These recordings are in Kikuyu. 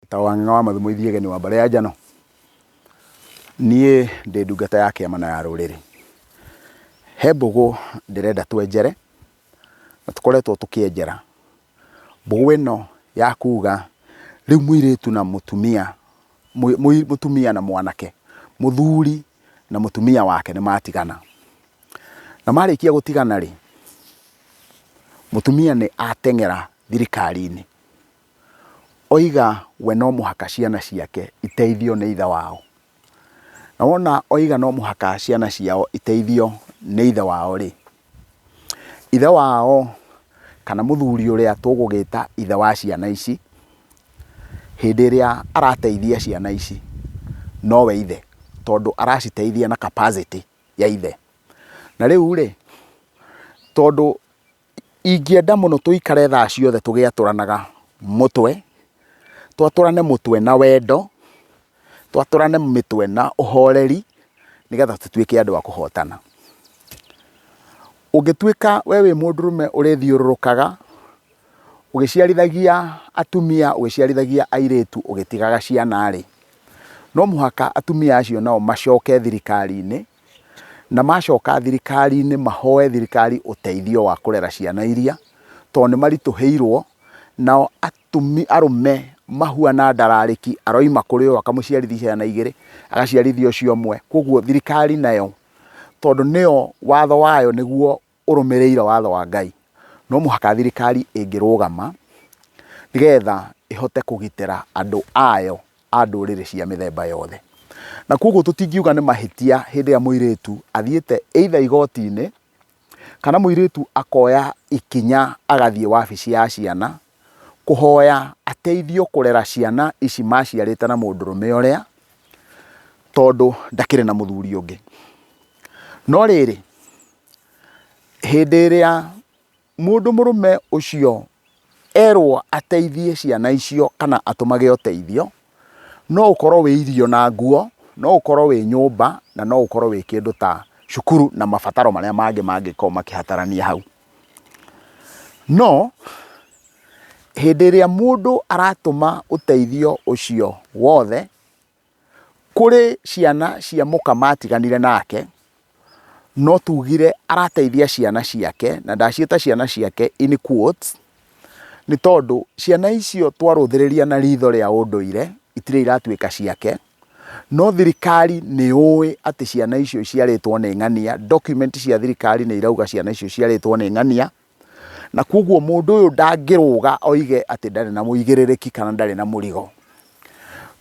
Tawanga wa mathumo ithiege wa bare ya njano niĩ ndĩ ndungata ya kĩama na ya rũrĩrĩ. He mbũgũ ndĩrenda twenjere na tũkoretwo tũkĩenjera. Mbũgũ ĩno ya kuga rĩu mũirĩtu na mũtumia, mũtumia na mwanake, mũthuri na mũtumia wake nĩ matigana. Na marĩkia gũtigana rĩ, mũtumia nĩ ateng'era thirikari-inĩ, oiga we no mũhaka ciana ciake iteithio nĩ ithe wao. Na wona oiga no mũhaka ciana ciao iteithio nĩ ithe wao rĩ, ithe wao kana mũthuri ũrĩa tũgũgĩta ithe wa ciana ici, hĩndĩ ĩrĩa arateithia ciana ici nowe ithe, tondũ araciteithia na capacity ya ithe. Na rĩu rĩ, tondũ ingĩenda mũno tũikare thaa ciothe tũgĩatũranaga mũtwe, twatũrane mũtwe na wendo, twatũrane mĩtwe na ũhoreri, nĩgetha tũtuĩke andũ a kũhotana. Ũngĩtuĩka we wĩ mũndũrũme ũrĩthiũrũrũkaga ũgĩciarithagia atumia, ũgĩciarithagia airĩtu, ũgĩtigaga ciana rĩ, no mũhaka atumia acio nao macoke thirikari-inĩ, na macoka thirikari-inĩ mahoe thirikari ũteithio wa kũrera ciana iria, tondũ nĩ maritũhĩirwo. Nao arũme mahuana ndararĩki, aroima kũrĩ o akamũciarithia ciana igĩrĩ, agaciarithia ũcio ũmwe. Koguo thirikari nayo, tondũ nĩyo watho wayo nĩguo ũrũmĩrĩire watho wa Ngai, no mũhaka thirikari ĩngĩrũgama nĩgetha ĩhote kũgitĩra andũ ayo a ndũrĩrĩ cia mĩthemba yothe. Na koguo tũtingiuga nĩ mahĩtia hĩndĩ ĩrĩa mũirĩtu athiĩte either igoti-inĩ, kana mũirĩtu akoya ikinya agathiĩ wabici ya ciana kũhoya ateithio kũrera ciana ici maciarĩte na mũndũrũme ũrĩa, tondũ ndakĩrĩ na mũthuri ũngĩ. No rĩrĩ, hĩndĩ ĩrĩa mũndũ mũrũme ũcio erwo ateithie ciana icio kana atũmage ũteithio, no ũkorwo wĩ irio na nguo, no ũkorwo wĩ nyũmba, na no ũkorwo wĩ kĩndũ ta cukuru na mabataro marĩa mangĩ mangĩkorwo makĩhatarania hau. No hĩndĩ ĩrĩa mũndũ aratũma ũteithio ũcio wothe kũrĩ ciana cia mũka matiganire nake, no tugire arateithia ciana ciake, na ndaciĩta ciana ciake in quotes, nĩ tondũ ciana icio twarũthĩrĩria na ritho rĩa ũndũire itirĩ iratuĩka ciake, no thirikari nĩ ũĩ atĩ ciana icio ciarĩtwo nĩ ng'ania. Document cia thirikari nĩ irauga ciana icio ciarĩtwo nĩ ng'ania, na koguo mũndũ ũyũ ndangĩrũga oige atĩ ndarĩ na mũigĩrĩrĩki kana ndarĩ na mũrigo.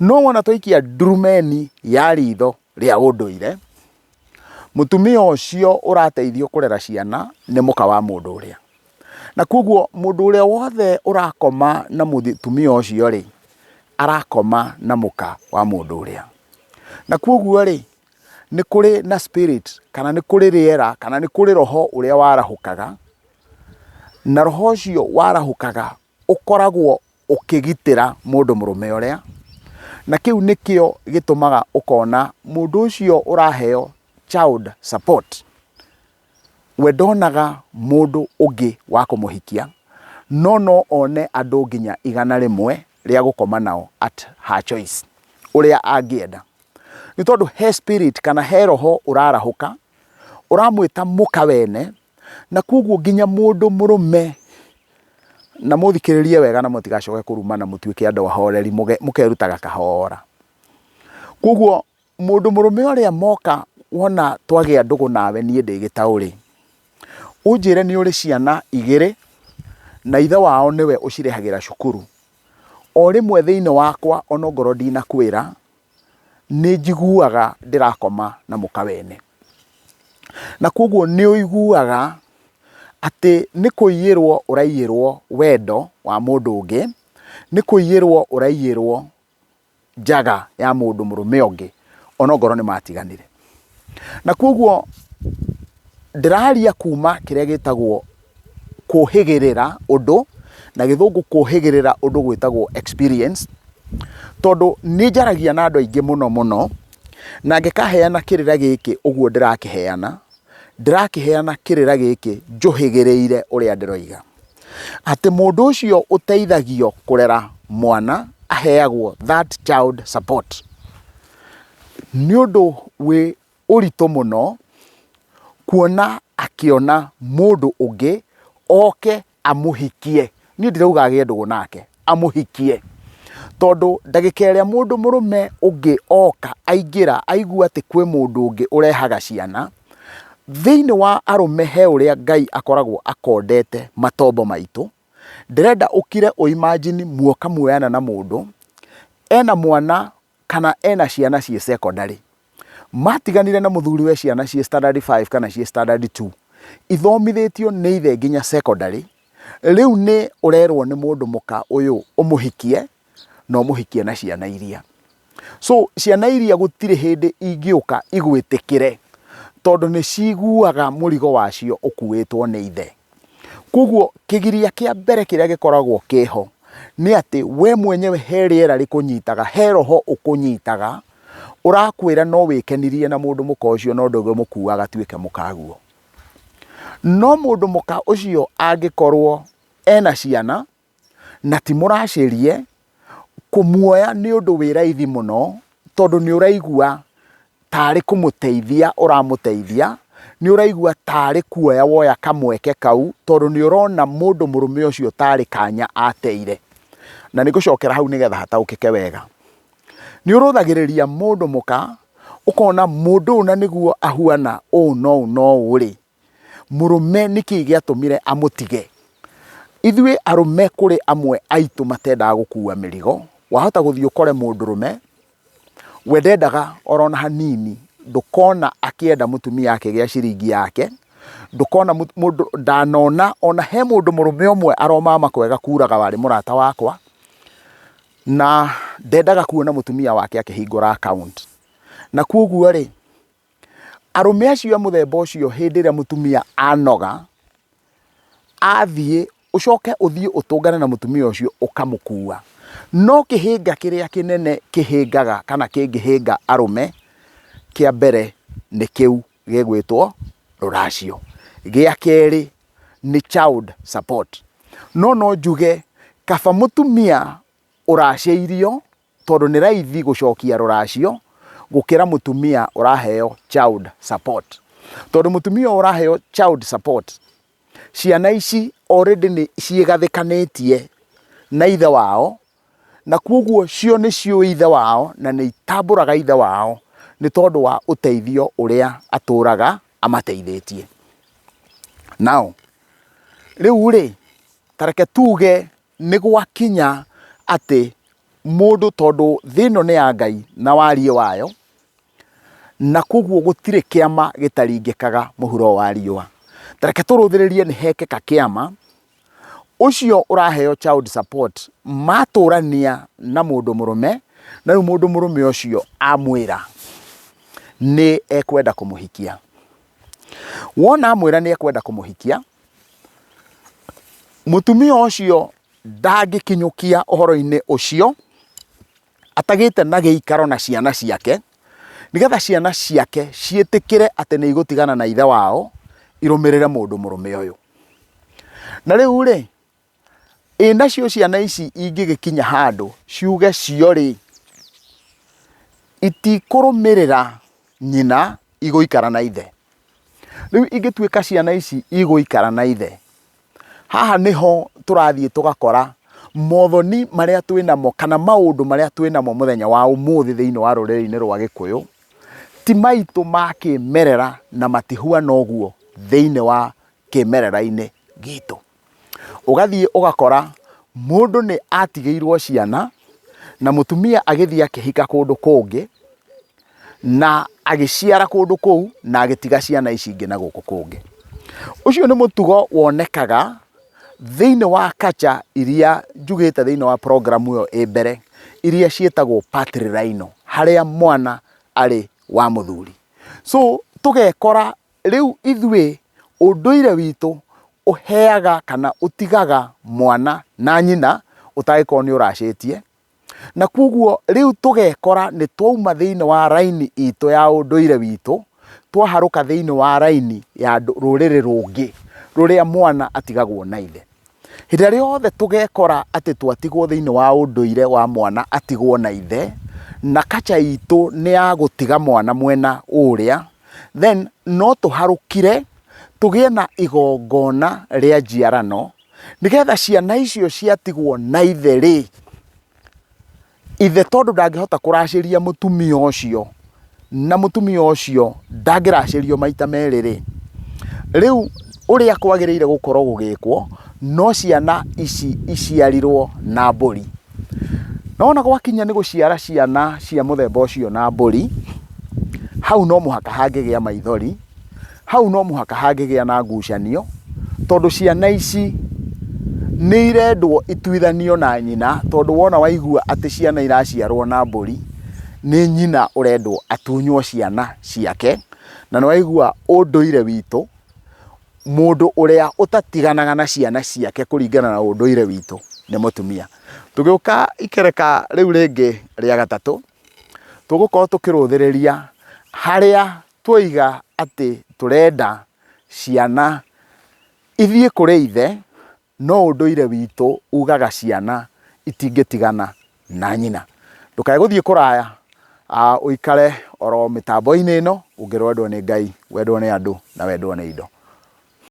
No wona twaikia ndurumeni ya ritho rĩa ũndũire, mũtumia ũcio ũrateithio kũrera ciana nĩ mũka wa mũndũ ũrĩa. Na koguo mũndũ ũrĩa wothe ũrakoma na mũtumia ũcio rĩ, arakoma na mũka wa mũndũ ũrĩa. Na koguo rĩ, nĩ kũrĩ na spirit, kana nĩ kũrĩ rĩera, kana nĩ kũrĩ roho ũrĩa warahũkaga, na roho ũcio warahũkaga ũkoragwo ũkĩgitĩra mũndũ mũrũme ũrĩa. Na kĩu nĩkĩo gĩtũmaga ũkona mũndũ ũcio ũraheo child support, we ndonaga mũndũ ũngĩ wa kũmũhikia, no one andũ nginya 100 rĩa gũkoma nao at her choice, ũrĩa angĩenda. Nĩ tondũ he spirit kana he roho ũrarahũka, ũramwĩta mũka wene, na koguo nginya mũndũ mũrũme, na mũthikĩrĩrie wega na mũtigacoke kũruma na mũtuĩke andũ ahoreri, mũkerutaga kahora. Koguo mũndũ mũrũme ũrĩa moka wona twagĩa ndũgũ nawe niĩ ndĩ gĩtaũrĩ, ũnjĩre nĩ ũrĩ ciana 2 na ithe wao nĩwe ũcirĩhagĩra cukuru, o rĩmwe thĩinĩ wakwa onokorwo ndinakwĩra nĩ njiguaga ndĩrakoma na mũka wene. Na koguo nĩ ũiguaga atĩ nĩ kũiyĩrwo ũraiyĩrwo wendo wa mũndũ ũngĩ, nĩ kũiyĩrwo ũraiyĩrwo njaga ya mũndũ mũrũme ũngĩ, onokorwo nĩ matiganire. Na koguo ndĩraria kuma kĩrĩa gĩtagwo kũhĩgĩrĩra ũndũ, na gĩthũngũ kũhĩgĩrĩra ũndũ gwĩtagwo experience, tondũ nĩ njaragia na andũ aingĩ mũno, na ngĩkaheana kĩrĩra gĩkĩ ũguo ndĩrakĩheana kĩrĩra gĩkĩ njũhĩgĩrĩire ũrĩa ndĩroiga. Atĩ mũndũ ũcio ũteithagio kũrera mwana aheagwo that child support. Nĩ ũndũ wĩ ũritũ mũno kuona akĩona mũndũ ũngĩ oke amũhikie. Niĩ ndirauga agĩe ndũgũ nake, amũhikie. Tondũ ndagĩka ĩrĩa mũndũ mũrũme ũngĩ oka aingĩra aigua atĩ kwĩ mũndũ ũngĩ ũrehaga ciana, thĩinĩ wa arũme he ũrĩa Ngai akoragwo akondete matombo maitũ. Ndĩrenda ũkire imagine muoka muoyana na mũndũ ena mwana kana ena ciana ciĩ secondary, matiganire na mũthuriwe ciana ciĩ standard 5 kana ciĩ standard 2, ithomithĩtio nĩ ithe nginya secondary. Rĩu nĩ ũrerwo nĩ mũndũ mũka ũyũ ũmũhikie na ũmũhikie na ciana iria. So ciana iria gũtirĩ hĩndĩ ingĩũka igwĩtĩkĩre, tondũ nĩ ciguaga mũrigo wacio ũkuĩtwo nĩ ithe. Koguo kĩgiria kĩa mbere kĩrĩa gĩkoragwo kĩho nĩ atĩ we mwenyewe he rĩera rĩkũnyitaga, he roho ũkũnyitaga, ũrakwĩra no wĩkenirie na mũndũ mũka ũcio no ndũgĩ mũkuaga atuĩke mũkaguo. No mũndũ mũka ũcio angĩkorwo ena ciana na ti mũracĩrie, kũmuoya nĩ ũndũ wĩ raithi mũno, tondũ nĩ ũraigua tarĩ kũmũteithia ũramũteithia, nĩ ũraigua tarĩ kuoya woya kamweke kau, tondũ nĩ ũrona mũndũ mũrũme ũcio tarĩ kanya ateire. Na nĩ ngũcokera hau nĩgetha hataũkĩke wega. Nĩ ũrũthagĩrĩria mũndũ mũka, ũkona mũndũ ũyũ na nĩguo ahuana ũũ no ũrĩ, mũrũme nĩkĩ gĩatũmire amũtige. Ithuĩ arũme kũrĩ amwe aitũ matendaga gũkua mĩrigo. Wahota gũthiĩ ũkore mũndũrũme we ndendaga orona hanini, ndũkona akĩenda mũtumia akĩgĩa ciringi yake, ndũkona mũndũ, ndanona ona he mũndũ mũrũme ũmwe aromama kwega kuraga warĩ mũrata wakwa, na ndendaga kuona mũtumia wake akĩhingũra account. Na koguo rĩ, arũme acio a mũthemba ũcio hĩndĩ ĩrĩa mũtumia anoga athiĩ, ũcoke ũthiĩ ũtũngane na mũtumia ũcio ũkamũkua. No kĩhĩnga kĩrĩa kĩnene kĩhĩngaga kana kĩngĩhĩnga arũme, kĩa mbere nĩ kĩu gĩgwĩtwo rũracio. Gĩa kerĩ nĩ child support. No njuge kaba mũtumia ũracĩirio, tondũ nĩ raithi gũcokia rũracio gũkĩra mũtumia ũraheo child support. Tondũ mũtumia ũraheo child support, ciana ici already nĩ ciĩgathĩkanĩtie na ithe wao, na koguo cio nĩ ciũĩ ithe wao na nĩ itambũraga ithe wao nĩ tondũ wa ũteithio ũrĩa atũraga amateithĩtie. Now, rĩu rĩ, tareke tuge nĩ gwakinya atĩ mũndũ, tondũ thĩ ĩno nĩ ya Ngai na wariĩ wayo, na koguo gũtirĩ kĩama gĩtaringĩkaga mũhuro wa riũa. Tareke tũrũthĩrĩrie nĩ hekeka kĩama, ũcio ũraheo child support matũrania na mũndũ mũrũme, na rĩu mũndũ mũrũme ũcio amwĩra nĩ ekwenda kũmũhikia. Wona amwĩra nĩ ekwenda kũmũhikia, mũtumia ũcio ndangĩkinyũkia ũhoro-inĩ ũcio atagĩte na gĩikaro na ciana ciake, nĩgetha ciana ciake ciĩtĩkĩre atĩ nĩ igũtigana na ithe wao irũmĩrĩre mũndũ mũrũme ũyũ. Na rĩu rĩ, nacio ciana ici ingĩgĩkinya handũ ciuge cio rĩ, itikũrũmĩrĩra nyina, igũikara na ithe. Rĩu ingĩtuĩka ciana ici igũikara na ithe, haha nĩho tũrathiĩ tũgakora mothoni marĩa twĩnamo kana maũndũ marĩa twĩnamo mũthenya wa ũmũthĩ thĩinĩ wa rũrĩrĩ-inĩ rwa Gĩkũyũ ti maitũ ma kĩmerera na matihuana ũguo thĩinĩ wa kĩmerera-inĩ gitũ. Ũgathiĩ ũgakora mũndũ nĩ atigĩirwo ciana na mũtumia agĩthiĩ akĩhika kũndũ kũngĩ na agĩciara kũndũ kũu na agĩtiga ciana ici ingĩ na gũkũ kũngĩ. Ũcio nĩ mũtugo wonekaga thĩinĩ wa culture iria njugĩte thĩinĩ wa program ĩyo ĩ mbere, iria ciĩtagwo patrilineal, harĩa mwana arĩ wa mũthuri. So tũgekora rĩu ithuĩ ũndũire witũ ũheaga kana ũtigaga mwana na nyina ũtagĩkorwo nĩ ũracĩtie, na koguo rĩu tũgekora nĩ twauma thĩinĩ wa raini itũ ya ũndũire witũ twaharũka thĩinĩ wa raini ya rũrĩrĩ rũngĩ rũrĩa mwana atigagwo na ithe. hĩndĩ ĩrĩa yothe tũgekora atĩ twatigwo thĩinĩ wa ũndũire wa mwana atigwo na ithe, na kacha itũ nĩ ya gũtiga mwana mwena ũrĩa, then no tũharũkire tũgĩe na igongona rĩa njiarano, nĩgetha ciana icio ciatigwo na ithe rĩ, ithe tondũ ndangĩhota kũracĩria mũtumia ũcio, na mũtumia ũcio ndangĩracĩrio maita merĩ rĩ, rĩu ũrĩa kwagĩrĩire gũkorwo gũgĩkwo, no ciana ici iciarirwo na mbũri. Nona gwakinya nĩ gũciara ciana cia mũthemba ũcio na mbũri, hau no mũhaka hangĩgĩa maithori, hau no mũhaka hangĩgĩa na ngucanio, tondũ ciana ici nĩ irendwo ituithanio na nyina, tondũ wona waigua atĩ ciana iraciarwo na mbũri, nĩ nyina ũrendwo atunywo ciana ciake, na nĩ waigua ũndũire witũ, mũndũ ũrĩa ũtatiganaga na ciana ciake kũringana na ũndũire witũ nĩ mũtumia. Tũgĩũka ikereka rĩu rĩngĩ rĩa gatatũ, tũgũkorwo tũkĩrũthĩrĩria harĩa twoiga atĩ tũrenda ciana ithiĩ kũrĩ ithe, no ũndũire witũ ugaga ciana itingĩtigana na nyina. Ndũkae gũthiĩ kũraya, ũikare oro mĩtambo-inĩ ĩno, ũngĩrwo wendwo nĩ Ngai, wendwo nĩ andũ na wendwo nĩ indo.